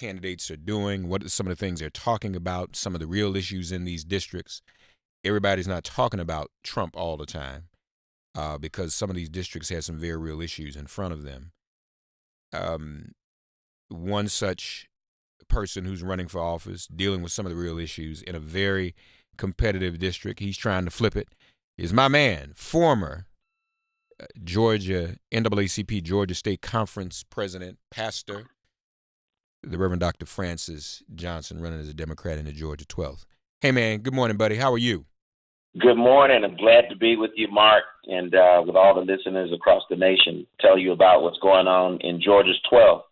candidates are doing, what are some of the things they're talking about, some of the real issues in these districts. Everybody's not talking about Trump all the time because some of these districts have some very real issues in front of them. One such person who's running for office, dealing with some of the real issues in a very competitive district, he's trying to flip it, is my man, former Georgia NAACP Georgia State Conference President, Pastor, the Reverend Dr. Francys Johnson, running as a Democrat in the Georgia 12th. Hey, man, good morning, buddy. How are you? Good morning. I'm glad to be with you, Mark, and with all the listeners across the nation, tell you about what's going on in Georgia's 12th.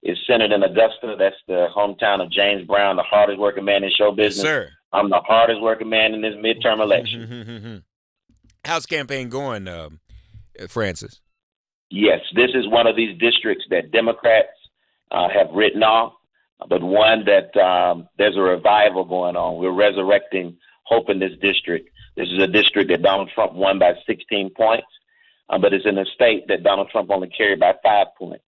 It's centered in Augusta. That's the hometown of James Brown, the hardest working man in show business. Yes, sir. I'm the hardest working man in this midterm election. How's campaign going, Francys? Yes, this is one of these districts that Democrats have written off, but one that there's a revival going on. We're resurrecting hope in this district. This is a district that Donald Trump won by 16 points, but it's in a state that Donald Trump only carried by 5 points.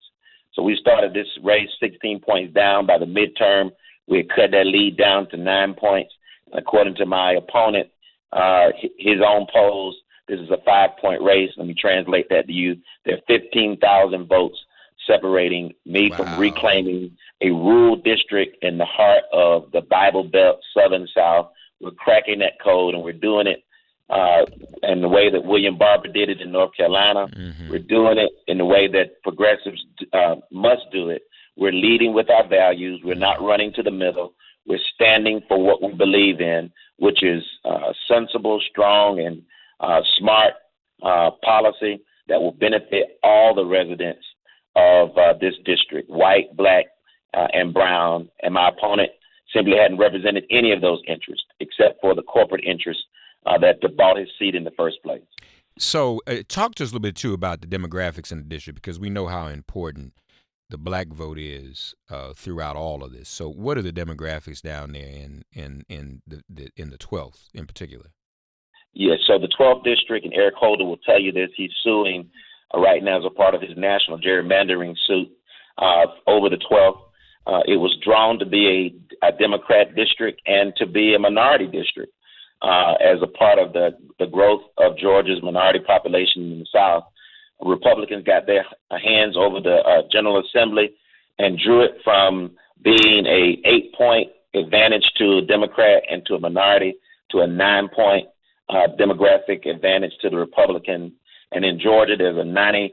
So we started this race 16 points down. By the midterm, we had cut that lead down to 9 points. According to my opponent, his own polls, this is a 5-point race. Let me translate that to you. There are 15,000 votes separating me from reclaiming a rural district in the heart of the Bible Belt, Southern South. We're cracking that code, and we're doing it in the way that William Barber did it in North Carolina. We're doing it in the way that progressives must do it. We're leading with our values. We're not running to the middle. We're standing for what we believe in, which is sensible, strong, and smart policy that will benefit all the residents of this district, white, black, and brown. And my opponent simply hadn't represented any of those interests except for the corporate interests that bought his seat in the first place. So talk to us a little bit, too, about the demographics in the district, because we know how important the black vote is throughout all of this. So what are the demographics down there in the 12th in particular? Yes, so the 12th district, and Eric Holder will tell you this, he's suing right now as a part of his national gerrymandering suit over the 12th. It was drawn to be a Democrat district and to be a minority district as a part of the growth of Georgia's minority population in the South. Republicans got their hands over the General Assembly and drew it from being a 8-point advantage to a Democrat and to a minority to a 9-point demographic advantage to the Republican. And in Georgia, there's a 95%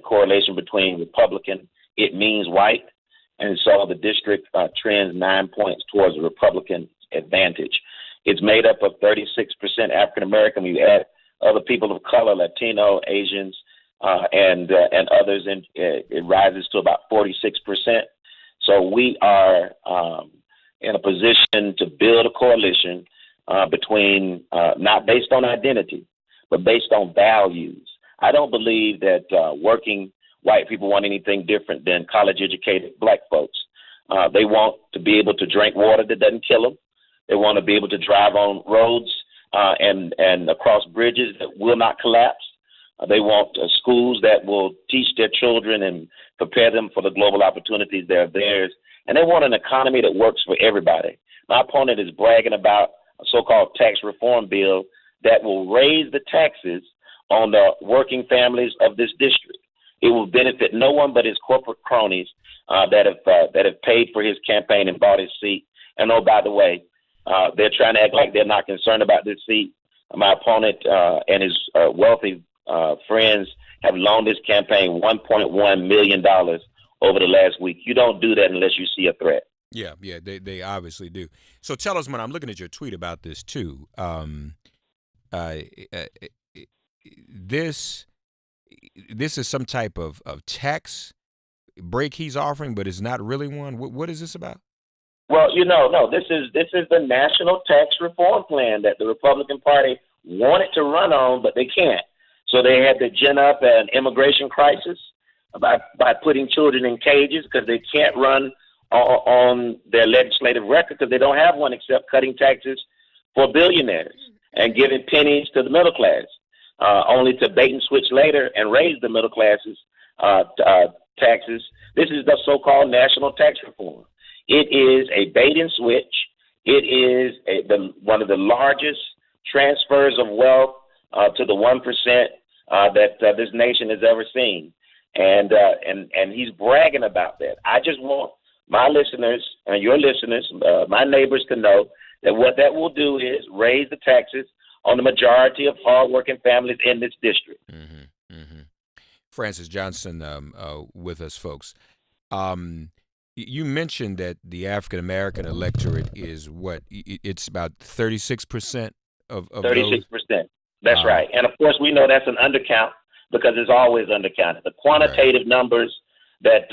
correlation between Republican, it means white. And so the district trends 9 points towards the Republican advantage. It's made up of 36% African American. You add other people of color, Latino, Asians, and others, and it rises to about 46%. So we are in a position to build a coalition between not based on identity, but based on values. I don't believe that working white people want anything different than college-educated black folks. They want to be able to drink water that doesn't kill them. They want to be able to drive on roads and across bridges that will not collapse. They want schools that will teach their children and prepare them for the global opportunities that are theirs. And they want an economy that works for everybody. My opponent is bragging about a so-called tax reform bill that will raise the taxes on the working families of this district. It will benefit no one but his corporate cronies that have paid for his campaign and bought his seat. And oh, by the way, they're trying to act like they're not concerned about this seat. My opponent and his wealthy friends have loaned his campaign $1.1 million over the last week. You don't do that unless you see a threat. Yeah, they obviously do. So tell us, when I'm looking at your tweet about this too, this is some type of tax break he's offering, but it's not really one. What is this about? Well, no, this is the national tax reform plan that the Republican Party wanted to run on, but they can't. So they had to gin up an immigration crisis by putting children in cages because they can't run on their legislative record because they don't have one except cutting taxes for billionaires and giving pennies to the middle class, only to bait and switch later and raise the middle class's taxes. This is the so-called national tax reform. It is a bait and switch. It is one of the largest transfers of wealth to the 1% that this nation has ever seen, and he's bragging about that. I just want my listeners and your listeners, my neighbors, to know that what that will do is raise the taxes on the majority of hardworking families in this district. Mm-hmm, mm-hmm. Francys Johnson with us, folks. You mentioned that the African American electorate is what? It's about 36% of 36%. That's right. And of course, we know that's an undercount because it's always undercounted. The quantitative numbers that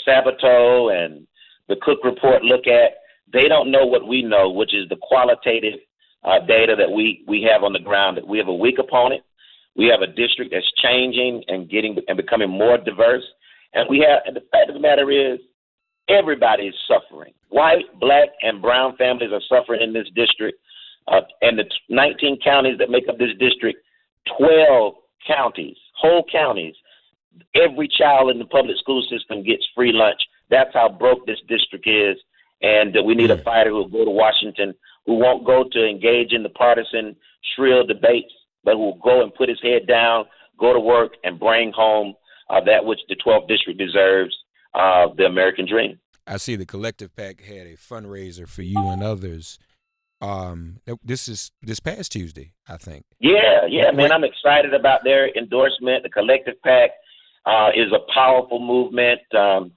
Sabato and the Cook Report look at, they don't know what we know, which is the qualitative data that we have on the ground. That we have a weak opponent. We have a district that's changing and becoming more diverse. And the fact of the matter is, everybody is suffering. White, black, and brown families are suffering in this district. And the 19 counties that make up this district, 12 counties, whole counties, every child in the public school system gets free lunch. That's how broke this district is. And we need a fighter who will go to Washington, who won't go to engage in the partisan shrill debates, but who will go and put his head down, go to work, and bring home that which the 12th district deserves, the American dream. I see the Collective PAC had a fundraiser for you and others. This past Tuesday, I think. Yeah, man. I'm excited about their endorsement. The Collective PAC is a powerful movement to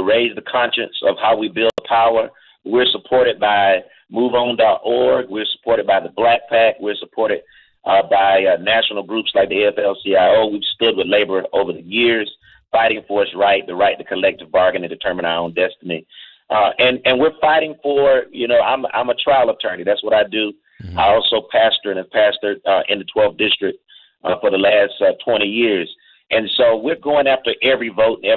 raise the conscience of how we build power. We're supported by MoveOn.org. We're supported by the Black PAC. We're supported by national groups like the AFL-CIO. We've stood with labor over the years, fighting for its right, the right to collective bargain and determine our own destiny. And we're fighting for, I'm a trial attorney. That's what I do. Mm-hmm. I also pastor and have pastored in the 12th district for the last 20 years. And so we're going after every vote and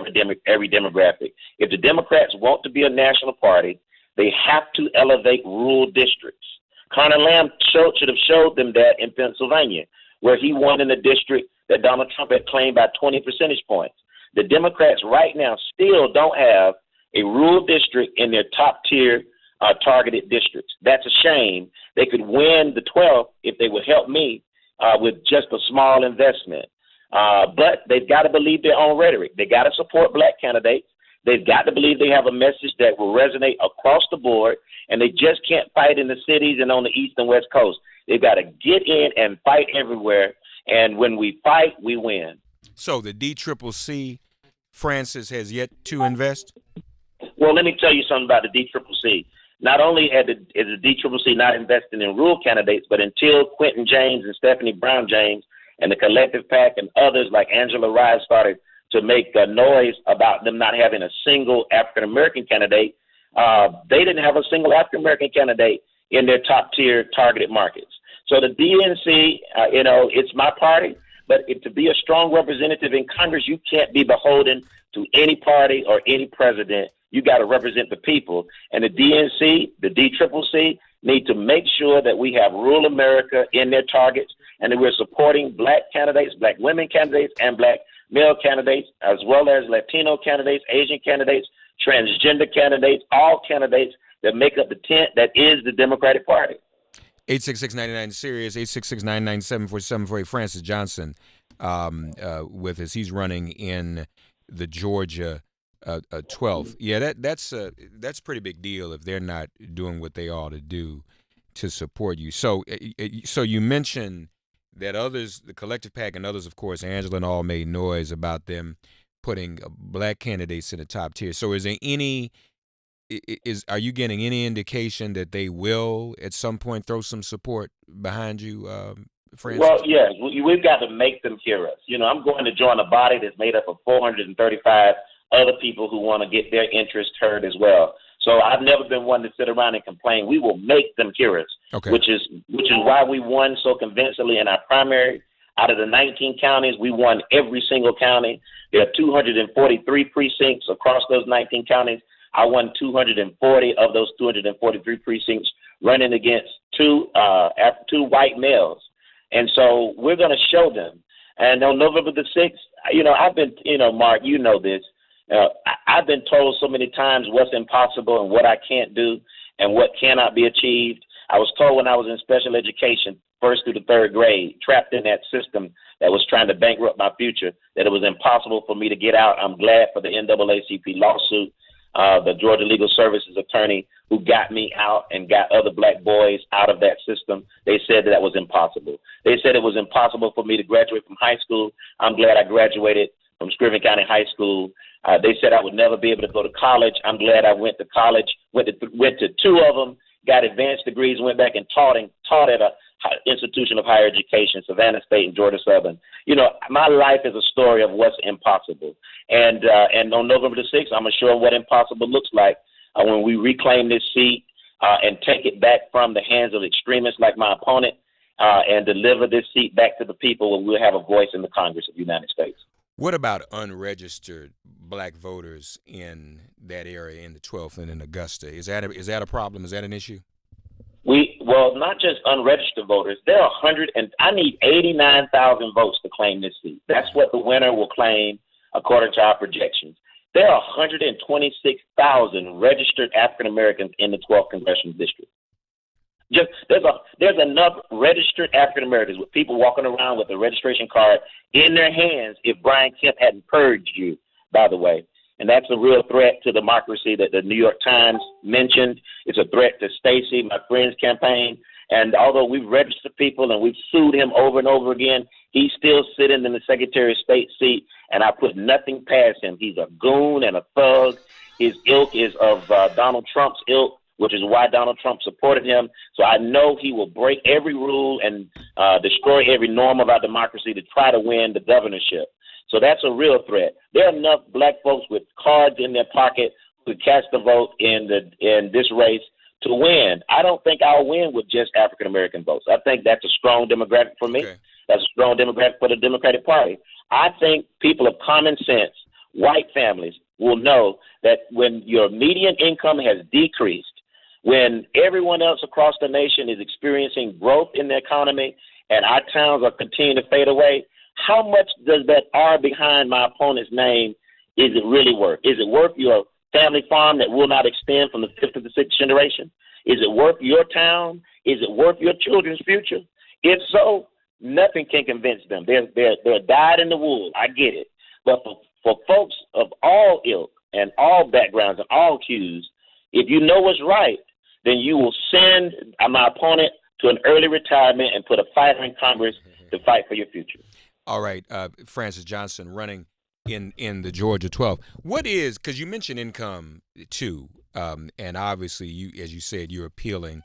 every demographic. If the Democrats want to be a national party, they have to elevate rural districts. Connor Lamb should have showed them that in Pennsylvania, where he won in a district that Donald Trump had claimed by 20 percentage points. The Democrats right now still don't have a rural district in their top tier targeted districts. That's a shame. They could win the 12th if they would help me with just a small investment. But they've got to believe their own rhetoric. They got to support black candidates. They've got to believe they have a message that will resonate across the board, and they just can't fight in the cities and on the East and West Coast. They've got to get in and fight everywhere, and when we fight, we win. So the DCCC, Francys, has yet to invest? Well, let me tell you something about the DCCC. Not only is the DCCC not investing in rural candidates, but until Quentin James and Stephanie Brown James and the Collective PAC and others like Angela Rye started to make a noise about them not having a single African-American candidate, they didn't have a single African-American candidate in their top-tier targeted markets. So the DNC, it's my party, but to be a strong representative in Congress, you can't be beholden to any party or any president. You got to represent the people. And the DNC, the DCCC, need to make sure that we have rural America in their targets and that we're supporting black candidates, black women candidates, and black male candidates, as well as Latino candidates, Asian candidates, transgender candidates, all candidates that make up the tent that is the Democratic Party. 866-99-SIRIUS, 866-997-4748. Francys Johnson with us. He's running in the Georgia 12th. Yeah, that's a pretty big deal if they're not doing what they ought to do to support you. So you mentioned that others, the Collective PAC and others, of course, Angela and all made noise about them putting black candidates in the top tier. So are you getting any indication that they will at some point throw some support behind you, Francys? Well, yeah, we've got to make them hear us. I'm going to join a body that's made up of 435 other people who want to get their interests heard as well. So I've never been one to sit around and complain. We will make them hear us, okay. which is why we won so convincingly in our primary. Out of the 19 counties, we won every single county. There are 243 precincts across those 19 counties. I won 240 of those 243 precincts, running against two white males. And so we're going to show them. And on November the 6th, I've been, Mark, you know this. I've been told so many times what's impossible and what I can't do and what cannot be achieved. I was told when I was in special education, first through the third grade, trapped in that system that was trying to bankrupt my future, that it was impossible for me to get out. I'm glad for the NAACP lawsuit, the Georgia Legal Services attorney who got me out and got other black boys out of that system. They said that was impossible. They said it was impossible for me to graduate from high school. I'm glad I graduated from Scriven County High School. They said I would never be able to go to college. I'm glad I went to college, went to two of them, got advanced degrees, went back and taught at a institution of higher education, Savannah State and Georgia Southern. You know, my life is a story of what's impossible. And on November the 6th, I'm going to show what impossible looks like when we reclaim this seat and take it back from the hands of extremists like my opponent and deliver this seat back to the people where we'll have a voice in the Congress of the United States. What about unregistered black voters in that area, in the 12th and in Augusta? Is that a problem? Is that an issue? Well, not just unregistered voters. There are I need 89,000 votes to claim this seat. That's what the winner will claim according to our projections. There are 126,000 registered African Americans in the 12th congressional district. There's enough registered African Americans with people walking around with a registration card in their hands if Brian Kemp hadn't purged you, by the way. And that's a real threat to democracy that the New York Times mentioned. It's a threat to Stacey, my friend's campaign. And although we've registered people and we've sued him over and over again, he's still sitting in the Secretary of State seat, and I put nothing past him. He's a goon and a thug. His ilk is of Donald Trump's ilk, which is why Donald Trump supported him. So I know he will break every rule and destroy every norm of our democracy to try to win the governorship. So that's a real threat. There are enough black folks with cards in their pocket who cast a vote in this race to win. I don't think I'll win with just African-American votes. I think that's a strong demographic for me. Okay. That's a strong demographic for the Democratic Party. I think people of common sense, white families, will know that when your median income has decreased, when everyone else across the nation is experiencing growth in the economy and our towns are continuing to fade away, how much does that R behind my opponent's name is it really worth? Is it worth your family farm that will not extend from the fifth to the sixth generation? Is it worth your town? Is it worth your children's future? If so, nothing can convince them. They're dyed in the wool. I get it. But for folks of all ilk and all backgrounds and all cues, if you know what's right, then you will send my opponent to an early retirement and put a fighter in Congress to fight for your future. All right, Francys Johnson running in the Georgia 12. What is, because you mentioned income too, and obviously you, as you said, you're appealing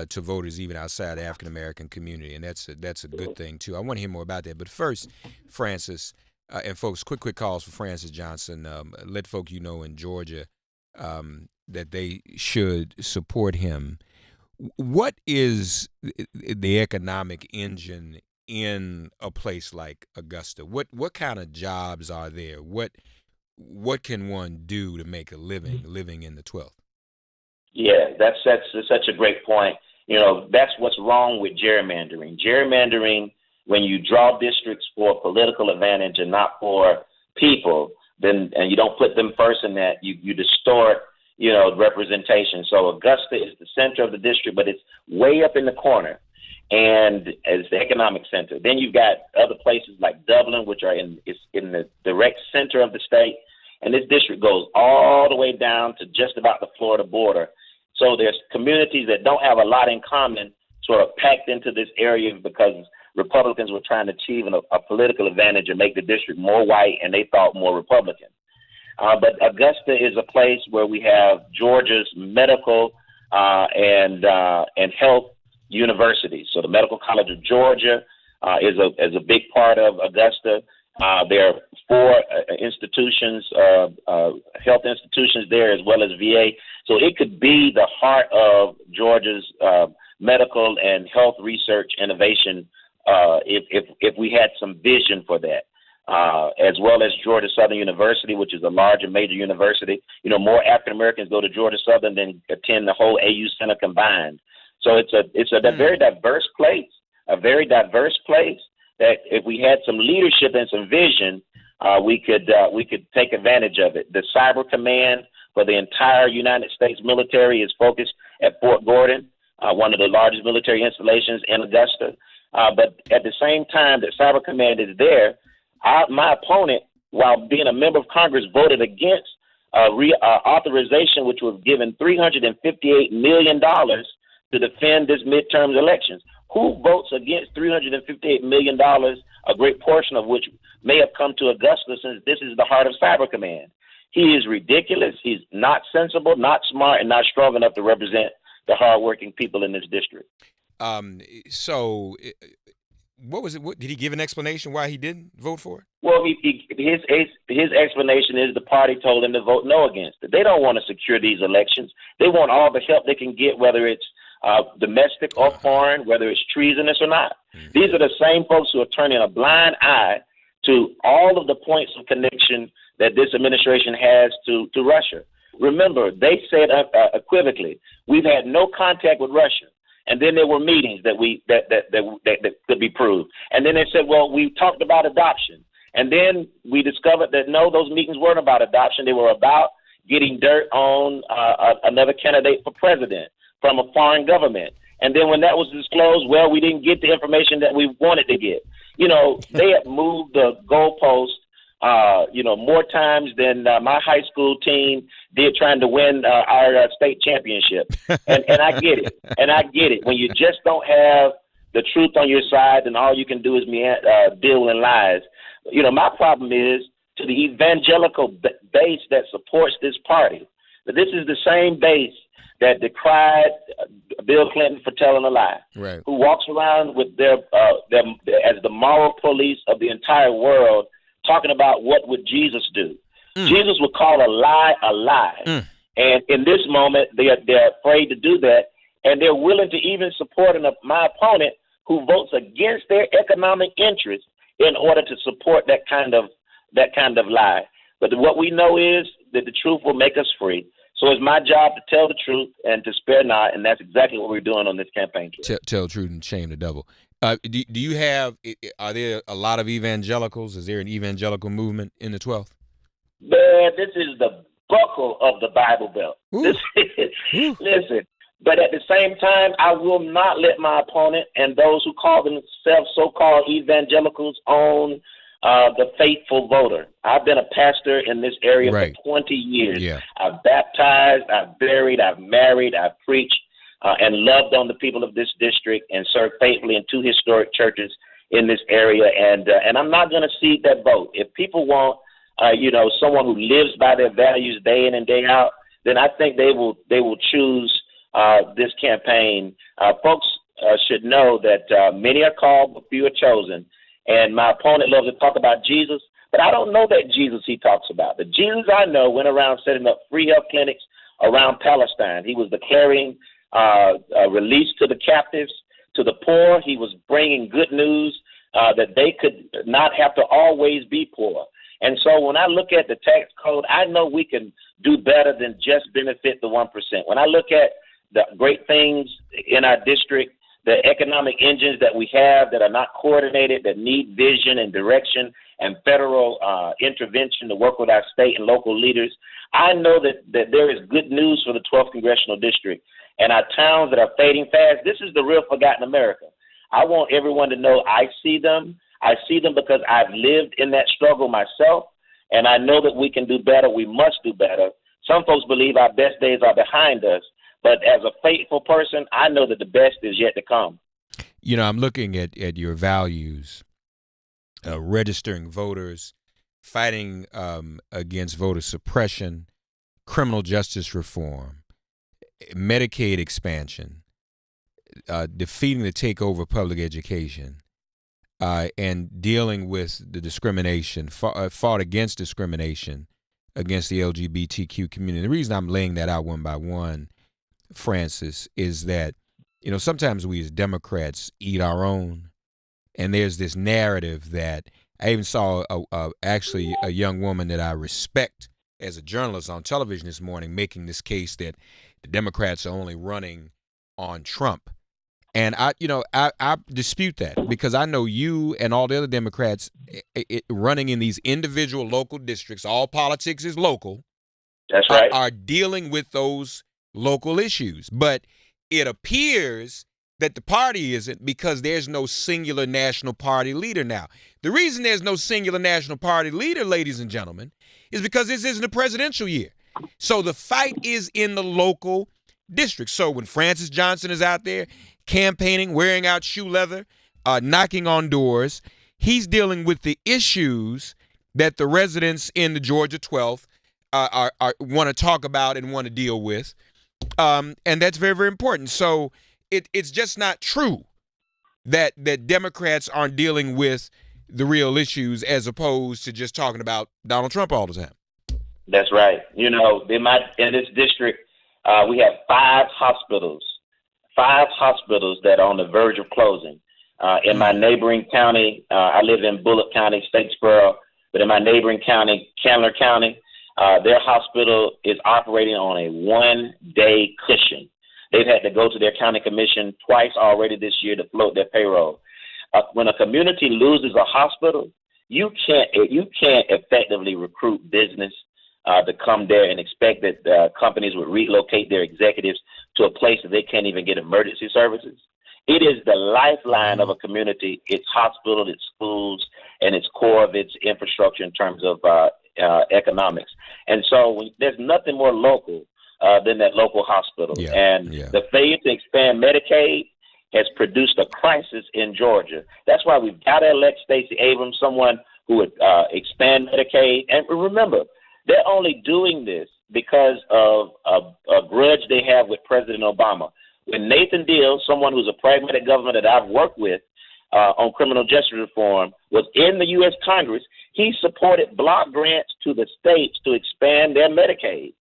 to voters even outside the African American community, and that's a good thing too. I want to hear more about that. But first, Francys, and folks, quick calls for Francys Johnson. Let folk in Georgia that they should support him. What is the economic engine in a place like Augusta? What kind of jobs are there? What can one do to make a living in the 12th? Yeah, that's such a great point. That's what's wrong with gerrymandering. Gerrymandering, when you draw districts for political advantage and not for people, and you don't put them first in that, you distort representation. So Augusta is the center of the district, but it's way up in the corner, and it's the economic center. Then you've got other places like Dublin, which are in the direct center of the state, and this district goes all the way down to just about the Florida border. So there's communities that don't have a lot in common sort of packed into this area because Republicans were trying to achieve a political advantage and make the district more white, and they thought more Republican. But Augusta is a place where we have Georgia's medical and health universities. So the Medical College of Georgia is a big part of Augusta. There are 4 institutions, health institutions there, as well as VA. So it could be the heart of Georgia's medical and health research innovation if we had some vision for that. As well as Georgia Southern University, which is a large and major university. More African Americans go to Georgia Southern than attend the whole AU Center combined. So it's a very diverse place, that if we had some leadership and some vision, we could take advantage of it. The Cyber Command for the entire United States military is focused at Fort Gordon, one of the largest military installations in Augusta. But at the same time that Cyber Command is there, my opponent, while being a member of Congress, voted against authorization, which was given $358 million to defend this midterm elections. Who votes against $358 million, a great portion of which may have come to Augusta, since this is the heart of Cyber Command? He is ridiculous. He's not sensible, not smart, and not strong enough to represent the hardworking people in this district. So what was it? Did he give an explanation why he didn't vote for it? Well, his explanation is the party told him to vote no against it. They don't want to secure these elections. They want all the help they can get, whether it's domestic or foreign, whether it's treasonous or not. Mm-hmm. These are the same folks who are turning a blind eye to all of the points of connection that this administration has to Russia. Remember, they said equivocally, we've had no contact with Russia. And then there were meetings that could be proved. And then they said, well, we talked about adoption. And then we discovered that, no, those meetings weren't about adoption. They were about getting dirt on another candidate for president from a foreign government. And then when that was disclosed, well, we didn't get the information that we wanted to get. You know, they have moved the goalpost, more times than my high school team did trying to win our state championship. And I get it. And I get it. When you just don't have the truth on your side, and all you can do is deal in lies. You know, my problem is to the evangelical base that supports this party. But this is the same base that decried Bill Clinton for telling a lie, right, who walks around with them as the moral police of the entire world, talking about what would Jesus do. Jesus would call a lie a lie. And in this moment, they're afraid to do that, and they're willing to even support my opponent who votes against their economic interests in order to support that kind of lie. But what we know is that the truth will make us free. So it's my job to tell the truth and to spare not, and that's exactly what we're doing on this campaign trail. Tell the truth and shame the devil. Do you have? Are there a lot of evangelicals? Is there an evangelical movement in the 12th? Man, this is the buckle of the Bible Belt. Listen, but at the same time, I will not let my opponent and those who call themselves so-called evangelicals own the faithful voter. I've been a pastor in this area for 20 years. Yeah. I've baptized, I've buried, I've married, I've preached, and loved on the people of this district, and served faithfully in 2 historic churches in this area. And I'm not going to cede that vote. If people want, someone who lives by their values day in and day out, then I think they will choose this campaign. Folks should know that many are called, but few are chosen. And my opponent loves to talk about Jesus, but I don't know that Jesus he talks about. The Jesus I know went around setting up free health clinics around Palestine. He was declaring release to the captives, to the poor. He was bringing good news that they could not have to always be poor. And so when I look at the tax code, I know we can do better than just benefit the 1%. When I look at the great things in our district, the economic engines that we have that are not coordinated, that need vision and direction and federal intervention to work with our state and local leaders, I know that there is good news for the 12th Congressional District. And our towns that are fading fast, this is the real forgotten America. I want everyone to know I see them. I see them because I've lived in that struggle myself, and I know that we can do better. We must do better. Some folks believe our best days are behind us. But as a faithful person, I know that the best is yet to come. You know, I'm looking at your values, registering voters, fighting against voter suppression, criminal justice reform, Medicaid expansion, defeating the takeover of public education, and dealing with the discrimination, fought against discrimination against the LGBTQ community. The reason I'm laying that out one by one, Francys, is that, sometimes we as Democrats eat our own, and there's this narrative that I even saw actually a young woman that I respect as a journalist on television this morning making this case that the Democrats are only running on Trump. And I dispute that, because I know you and all the other Democrats running in these individual local districts, all politics is local. That's right. Are dealing with those local issues. But it appears that the party isn't, because there's no singular national party leader now. The reason there's no singular national party leader, ladies and gentlemen, is because this isn't a presidential year. So the fight is in the local districts. So when Francis Johnson is out there campaigning, wearing out shoe leather, knocking on doors, he's dealing with the issues that the residents in the Georgia 12th want to talk about and want to deal with. And that's very, very important. So it's just not true that Democrats aren't dealing with the real issues, as opposed to just talking about Donald Trump all the time. That's right. You know, in this district, we have 5 hospitals that are on the verge of closing. In my neighboring county, I live in Bullock County, Statesboro, but in my neighboring county, Candler County, their hospital is operating on a 1-day cushion. They've had to go to their county commission twice already this year to float their payroll. When a community loses a hospital, you can't effectively recruit business to come there and expect that companies would relocate their executives to a place that they can't even get emergency services. It is the lifeline of a community, its hospital, its schools, and its core of its infrastructure in terms of economics. And so there's nothing more local than that local hospital. The failure to expand Medicaid has produced a crisis in Georgia. That's why we've got to elect Stacey Abrams, someone who would expand Medicaid. And remember, they're only doing this because of a grudge they have with President Obama. When Nathan Deal, someone who's a pragmatic government that I've worked with on criminal justice reform, was in the U.S. Congress, he supported block grants to the states to expand their Medicaid.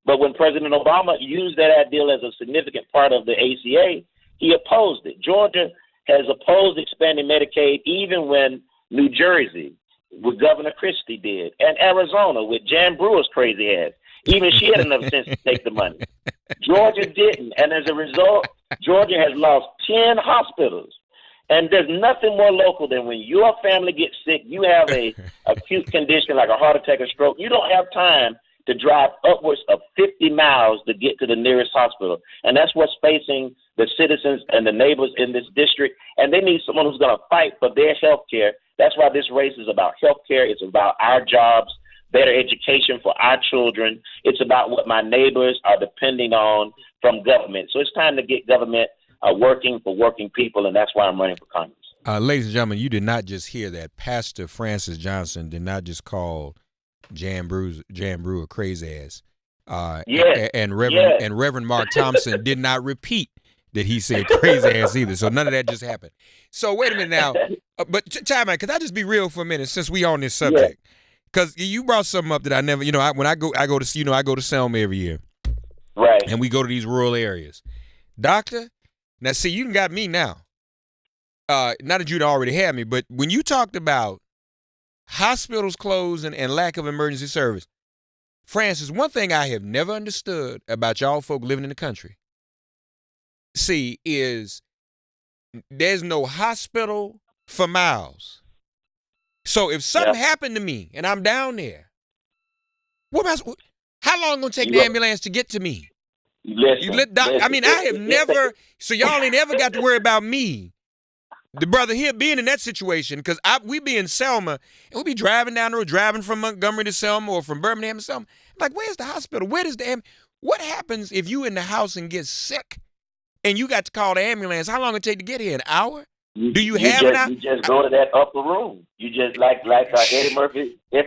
But when President Obama used that deal as a significant part of the ACA, he opposed it. Georgia has opposed expanding Medicaid even when New Jersey, with Governor Christie, did, and Arizona, with Jan Brewer's crazy ass. Even she had enough sense to take the money. Georgia didn't, and as a result, Georgia has lost 10 hospitals. And there's nothing more local than when your family gets sick, you have a acute condition like a heart attack or stroke, you don't have time to drive upwards of 50 miles to get to the nearest hospital. And that's what's facing the citizens and the neighbors in this district. And they need someone who's going to fight for their health care. That's why this race is about health care. It's about our jobs, better education for our children. It's about what my neighbors are depending on from government. So it's time to get government working for working people, and that's why I'm running for Congress. Ladies and gentlemen, you did not just hear that. Pastor Francis Johnson did not just call Jan Brewer crazy ass. And Reverend Mark Thompson did not repeat that he said crazy ass either. So none of that just happened. So wait a minute now. But time out, because I just be real for a minute since we on this subject. Because you brought something up that I never, when I go to Selma every year. Right. And we go to these rural areas. Doctor, now see, you got me now. Not that you'd already had me, but when you talked about hospitals closed and lack of emergency service, Francis, one thing I have never understood about y'all folk living in the country, is there's no hospital for miles. So if something happened to me and I'm down there, how long gonna take the ambulance to get to me? Listen. I mean, I have never, so y'all ain't ever got to worry about me, the brother here, being in that situation, because we be in Selma, and we be driving down the road, driving from Montgomery to Selma or from Birmingham to Selma. I'm like, where's the hospital? Where does what happens if you in the house and get sick and you got to call the ambulance? How long it take to get here? An hour? Do you have an hour? You just go to that upper room. You just like Eddie Murphy said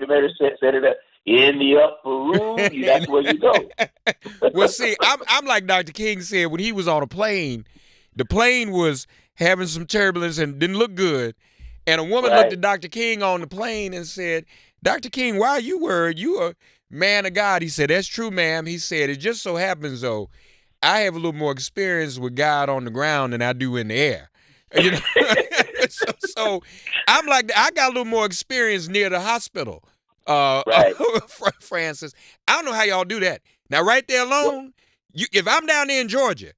it in the upper room. That's where you go. Well, see, I'm like Dr. King said when he was on a plane. The plane was having some turbulence and didn't look good. And a woman looked at Dr. King on the plane and said, Dr. King, why are you worried? You a man of God. He said, that's true, ma'am. He said, it just so happens, though, I have a little more experience with God on the ground than I do in the air. So I'm like, I got a little more experience near the hospital. Francis, I don't know how y'all do that. Now, right there alone, if I'm down there in Georgia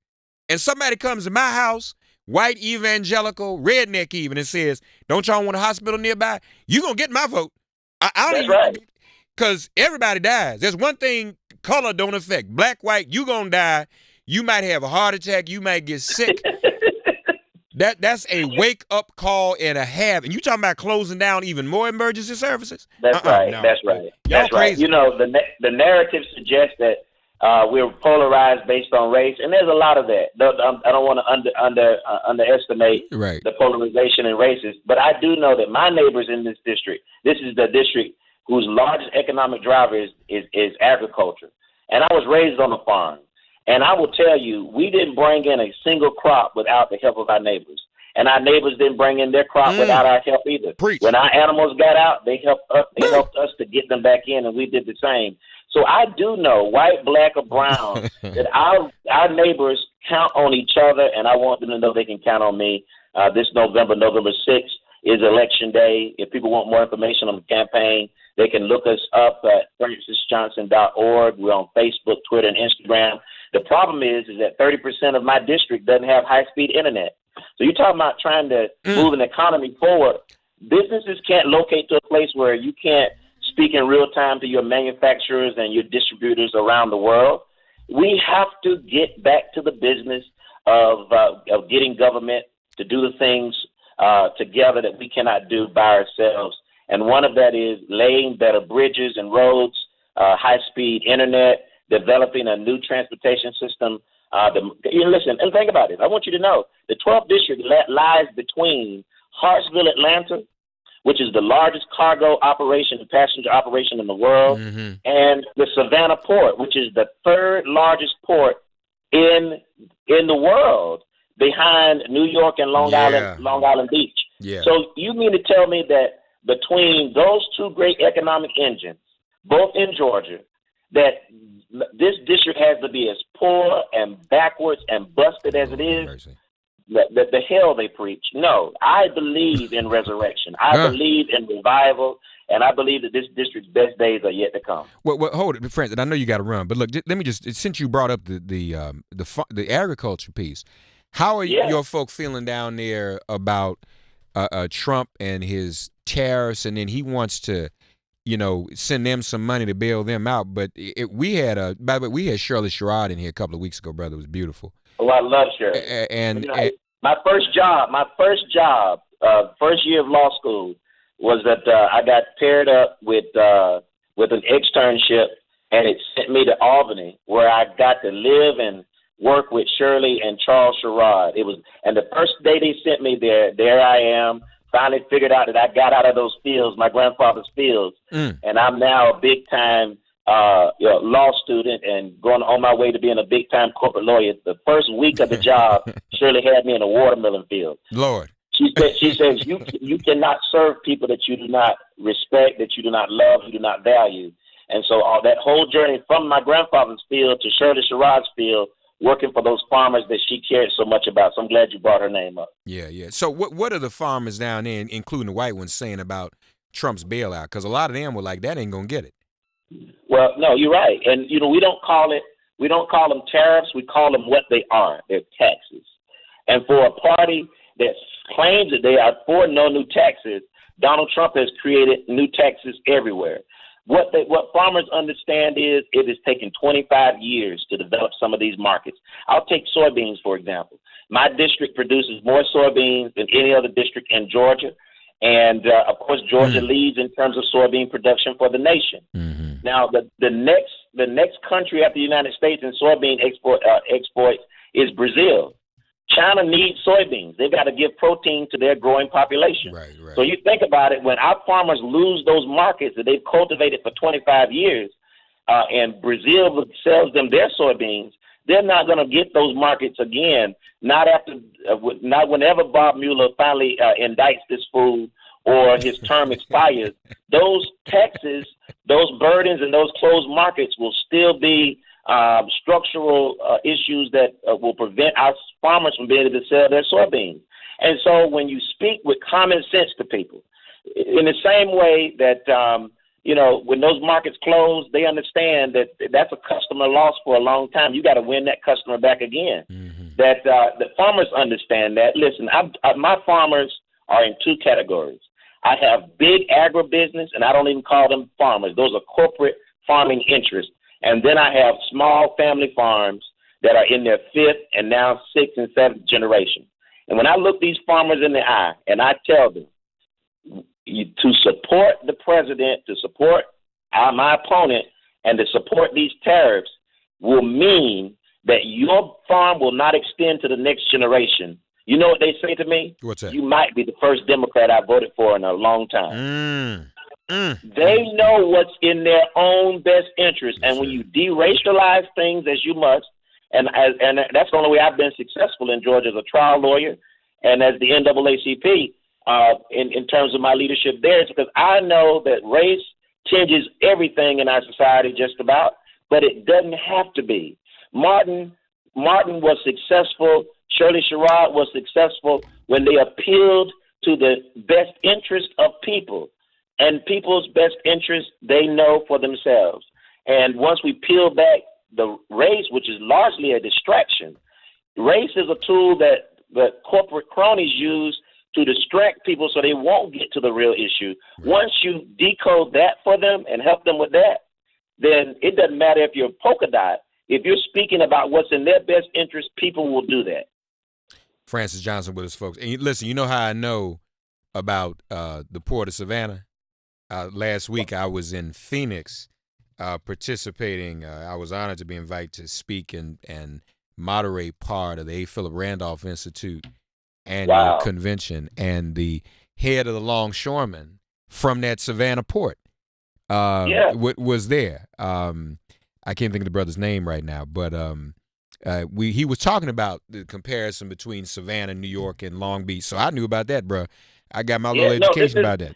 and somebody comes to my house white evangelical redneck even, and says, "Don't y'all want a hospital nearby?" You gonna get my vote. I don't That's even, right. because everybody dies. There's one thing color don't affect. Black, white, you gonna die. You might have a heart attack. You might get sick. That's a wake up call and a half. And you talking about closing down even more emergency services? That's right. No. That's right. Y'all That's crazy. right. You know, the narrative suggests that we're polarized based on race, and there's a lot of that. I don't want to underestimate Right. the polarization in races, but I do know that my neighbors in this district, this is the district whose largest economic driver is agriculture, and I was raised on a farm. And I will tell you, we didn't bring in a single crop without the help of our neighbors. And our neighbors didn't bring in their crop without our help either. Preach. When our animals got out, they helped us to get them back in, and we did the same. So I do know, white, black, or brown, that our neighbors count on each other, and I want them to know they can count on me. This November 6th, is Election Day. If people want more information on the campaign, they can look us up at francysjohnson.org. We're on Facebook, Twitter, and Instagram. The problem is that 30% of my district doesn't have high-speed internet. So you're talking about trying to move an economy forward. Businesses can't locate to a place where you can't speak in real time to your manufacturers and your distributors around the world. We have to get back to the business of getting government to do the things together that we cannot do by ourselves. And one of that is laying better bridges and roads, high-speed internet, developing a new transportation system. Listen, and think about it. I want you to know the 12th district lies between Hartsville, Atlanta, which is the largest cargo operation, passenger operation in the world, and the Savannah Port, which is the third largest port in the world, behind New York and Long Island Beach. Yeah. So you mean to tell me that between those two great economic engines, both in Georgia, that this district has to be as poor and backwards and busted as it is? The hell they preach. No, I believe in resurrection. I believe in revival, and I believe that this district's best days are yet to come. Well, hold it, Francis. I know you got to run, but look, let me just, since you brought up the agriculture piece, how are your folk feeling down there about Trump and his tariffs, and then he wants to, send them some money to bail them out? But we had Shirley Sherrod in here a couple of weeks ago, brother. It was beautiful. Oh, I love Shirley. And my first job, first year of law school, was that I got paired up with an externship, and it sent me to Albany, where I got to live and work with Shirley and Charles Sherrod. And the first day they sent me there I am. Finally figured out that I got out of those fields, my grandfather's fields, and I'm now a big-time law student and going on my way to being a big-time corporate lawyer. The first week of the job, Shirley had me in a watermelon field. Lord. She says, you cannot serve people that you do not respect, that you do not love, you do not value. And so that whole journey from my grandfather's field to Shirley Sherrod's field, working for those farmers that she cared so much about. So I'm glad you brought her name up. Yeah. So what are the farmers down there, including the white ones, saying about Trump's bailout? Because a lot of them were like, that ain't going to get it. Well, no, you're right. And, we don't call them tariffs. We call them what they are. They're taxes. And for a party that claims that they are for no new taxes, Donald Trump has created new taxes everywhere. What farmers understand is it has taken 25 years to develop some of these markets. I'll take soybeans, for example. My district produces more soybeans than any other district in Georgia. And, of course, Georgia leads in terms of soybean production for the nation. Mm-hmm. Now, the next country after the United States in soybean exports is Brazil. China needs soybeans. They've got to give protein to their growing population. Right. So you think about it, when our farmers lose those markets that they've cultivated for 25 years, and Brazil sells them their soybeans, they're not going to get those markets again, not whenever Bob Mueller finally indicts this fool or his term expires. Those taxes, those burdens, and those closed markets will still be structural issues that will prevent our farmers from being able to sell their soybeans. And so when you speak with common sense to people, in the same way that, when those markets close, they understand that that's a customer loss for a long time. You got to win that customer back again. Mm-hmm. that the farmers understand that. Listen, my farmers are in two categories. I have big agribusiness, and I don't even call them farmers. Those are corporate farming interests. And then I have small family farms that are in their fifth and now sixth and seventh generation. And when I look these farmers in the eye and I tell them to support the president, to support my opponent, and to support these tariffs will mean that your farm will not extend to the next generation. You know what they say to me? What's that? You might be the first Democrat I voted for in a long time. They know what's in their own best interest. And when you deracialize things as you must, and that's the only way I've been successful in Georgia as a trial lawyer and as the NAACP in terms of my leadership there, is because I know that race changes everything in our society just about, but it doesn't have to be. Martin was successful. Shirley Sherrod was successful when they appealed to the best interest of people. And people's best interest, they know for themselves. And once we peel back the race, which is largely a distraction, race is a tool that the corporate cronies use to distract people so they won't get to the real issue. Once you decode that for them and help them with that, then it doesn't matter if you're polka dot. If you're speaking about what's in their best interest, people will do that. Francys Johnson with us, folks. And listen, you know how I know about the Port of Savannah? Last week I was in Phoenix participating. I was honored to be invited to speak and moderate part of the A. Philip Randolph Institute annual convention. And the head of the longshoremen from that Savannah port was there. I can't think of the brother's name right now, but he was talking about the comparison between Savannah, New York, and Long Beach. So I knew about that, bro. I got my little education about that.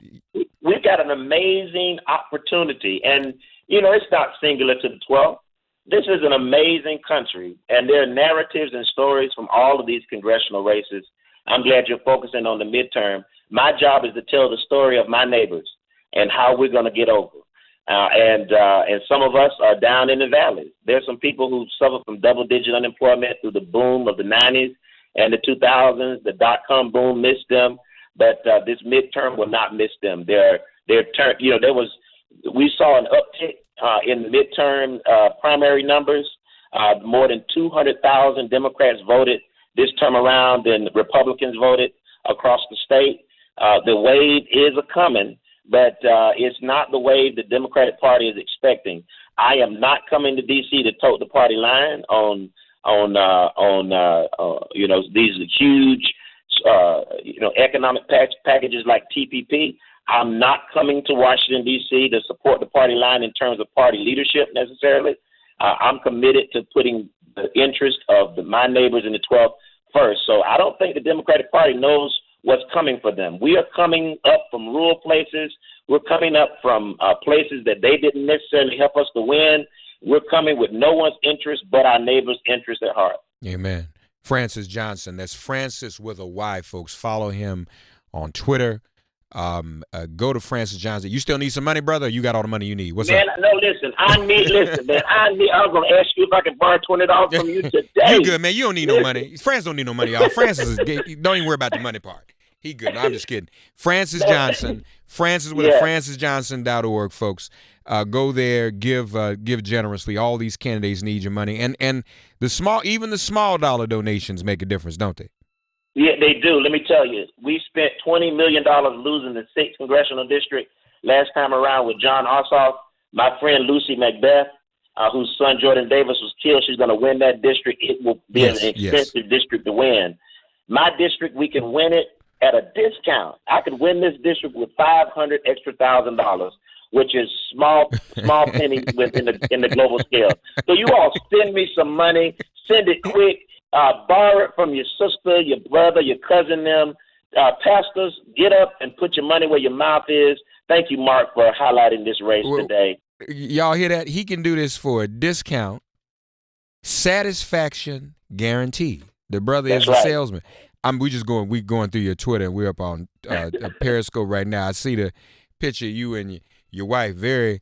We've got an amazing opportunity, and it's not singular to the 12th. This is an amazing country, and there are narratives and stories from all of these congressional races. I'm glad you're focusing on the midterm. My job is to tell the story of my neighbors and how we're going to get over. And some of us are down in the valleys. There's some people who suffer from double-digit unemployment through the boom of the 90s and the 2000s. The dot-com boom missed them, but this midterm will not miss them. We saw an uptick in the midterm primary numbers. More than 200,000 Democrats voted this term around, and Republicans voted across the state. The wave is a-coming. But it's not the wave the Democratic Party is expecting. I am not coming to D.C. to tote the party line on these huge economic packages like TPP. I'm not coming to Washington D.C. to support the party line in terms of party leadership necessarily. I'm committed to putting the interest of my neighbors in the 12th first. So I don't think the Democratic Party knows what's coming for them. We are coming up from rural places. We're coming up from places that they didn't necessarily help us to win. We're coming with no one's interest but our neighbor's interest at heart. Amen. Francys Johnson. That's Francys with a Y, folks. Follow him on Twitter. Go to Francys Johnson. You still need some money, brother? Or you got all the money you need? What's up? No, listen. I was going to ask you if I could borrow $20 from you today. You good, man. You don't need no money. Francis don't need no money, y'all. Francis don't even worry about the money part. He good. No, I'm just kidding. Francys Johnson. Francys with a francysjohnson.org, folks. Go there, give generously. All these candidates need your money. And even the small dollar donations make a difference, don't they? Yeah, they do. Let me tell you, we spent $20 million losing the 6th congressional district last time around with John Ossoff. My friend Lucy Macbeth, whose son Jordan Davis was killed, she's going to win that district. It will be an expensive district to win. My district, we can win it at a discount. I could win this district with $500,000 extra, which is small pennies in the global scale. So you all send me some money. Send it quick. Borrow it from your sister, your brother, your cousin, them. Pastors, get up and put your money where your mouth is. Thank you, Mark, for highlighting this race today. Y'all hear that? He can do this for a discount, satisfaction guaranteed. The brother is a salesman. We going through your Twitter, and we're up on Periscope right now. I see the picture of you and your wife, very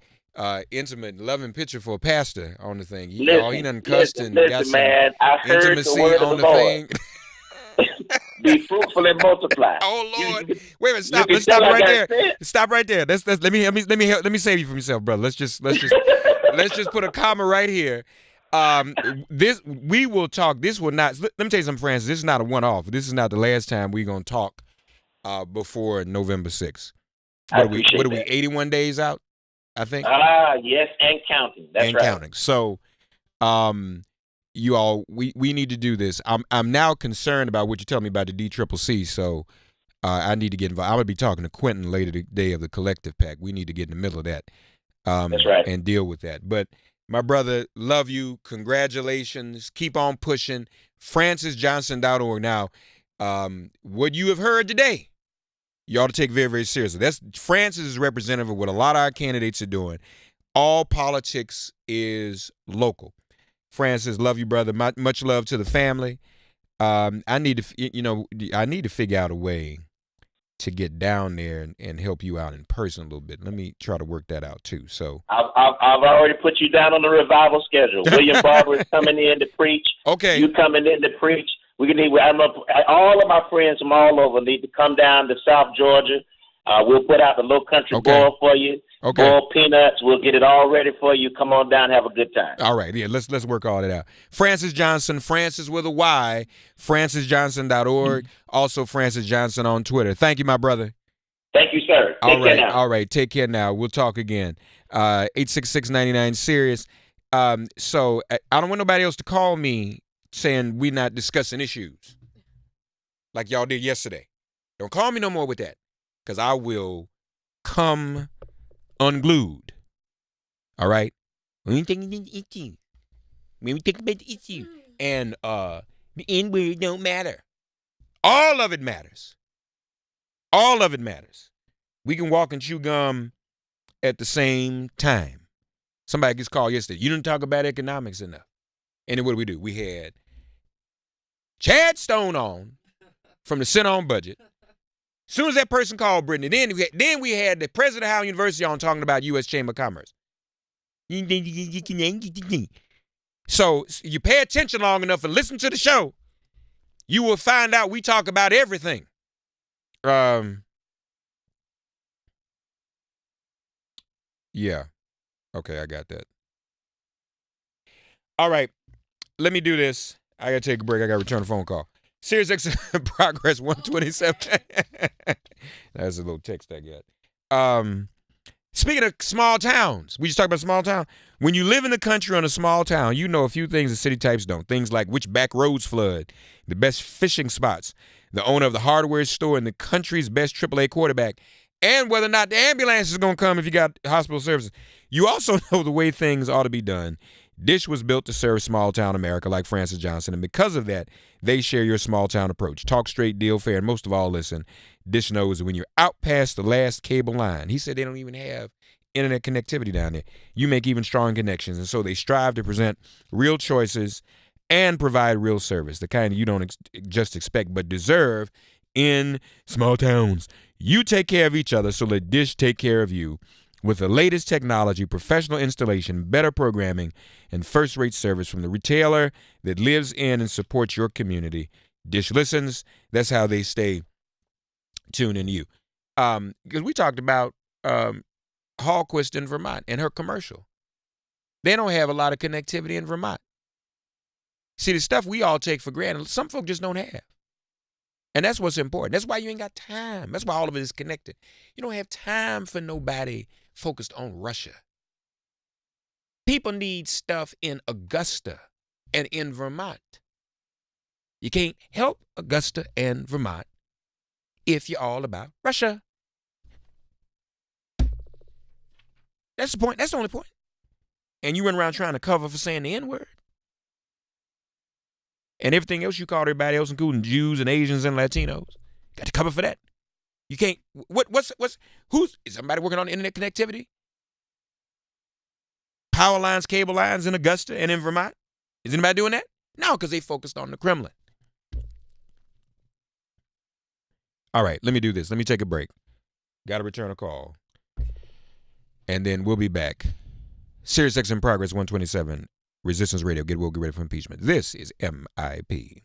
intimate, loving picture for a pastor on the thing. He done cussed and got listen, some man. I heard the intimacy word on of the the Lord. thing. Be fruitful and multiply. Oh Lord! You, Wait a minute, stop. can Let's stop tell I right got there. sense. Stop right there. Let me save you from yourself, brother. Let's just put a comma right here. This we will talk. This will not. Let me tell you something, Francis. This is not a one-off. This is not the last time we're gonna talk before November 6th. What are we? 81 days out, I think. Yes, and counting. That's right. Counting. So, you all, we need to do this. I'm now concerned about what you tell me about the DCCC. So, I need to get involved. I'm gonna be talking to Quentin later today of the Collective Pack. We need to get in the middle of that. That's right. And deal with that. But my brother, love you. Congratulations. Keep on pushing. FrancysJohnson.org. Now, what you have heard today, you ought to take very, very seriously. Francis is representative of what a lot of our candidates are doing. All politics is local. Francis, love you, brother. Much love to the family. I need to figure out a way to get down there and help you out in person a little bit. Let me try to work that out too. So I've already put you down on the revival schedule. William Barber is coming in to preach. Okay. You coming in to preach. All of my friends from all over need to come down to South Georgia. We'll put out the low country boil for you. Okay. Boiled peanuts. We'll get it all ready for you. Come on down, have a good time. All right. Yeah, let's work all that out. Francis Johnson, Francis with a Y, FrancysJohnson.org. Also Francis Johnson on Twitter. Thank you, my brother. Thank you, sir. Take care now. All right. Take care now. We'll talk again. 866-99-SIRIUS. So I don't want nobody else to call me saying we're not discussing issues like y'all did yesterday. Don't call me no more with that, because I will come unglued. All right? When we talk about the issue, and the N-word don't matter. All of it matters. All of it matters. We can walk and chew gum at the same time. Somebody gets called yesterday. You didn't talk about economics enough. And then what do? We had Chad Stone on from the Sit On Budget. As soon as that person called Brittany, then we had the president of Howard University on talking about U.S. Chamber of Commerce. So you pay attention long enough and listen to the show, you will find out we talk about everything. Yeah. Okay, I got that. All right. Let me do this. I got to take a break. I got to return a phone call. Sirius XM Progress 127. That's a little text I got. Speaking of small towns, we just talked about small town. When you live in the country on a small town, you know a few things that city types don't. Things like which back roads flood, the best fishing spots, the owner of the hardware store, and the country's best AAA quarterback, and whether or not the ambulance is going to come if you got hospital services. You also know the way things ought to be done. Dish was built to serve small town America like Francis Johnson, and because of that, they share your small town approach. Talk straight, deal fair, and most of all, listen. Dish knows when you're out past the last cable line. He said they don't even have internet connectivity down there. You make even strong connections, and so they strive to present real choices and provide real service, the kind you don't just expect but deserve in small towns. You take care of each other, so let Dish take care of you. With the latest technology, professional installation, better programming, and first-rate service from the retailer that lives in and supports your community. Dish listens. That's how they stay tuned into you. Because we talked about Hallquist in Vermont and her commercial. They don't have a lot of connectivity in Vermont. See, the stuff we all take for granted, some folk just don't have. And that's what's important. That's why you ain't got time. That's why all of it is connected. You don't have time for nobody focused on Russia. People need stuff in Augusta and in Vermont. You can't help Augusta and Vermont if you're all about Russia. That's the point. That's the only point. And you run around trying to cover for saying the N-word. And everything else you call everybody else, including Jews and Asians and Latinos. Got to cover for that. You can't, is somebody working on internet connectivity? Power lines, cable lines in Augusta and in Vermont? Is anybody doing that? No, because they focused on the Kremlin. All right, let me do this. Let me take a break. Got to return a call. And then we'll be back Sirius XM Progress 127, Resistance Radio. Get woke, get ready for impeachment. This is MIP.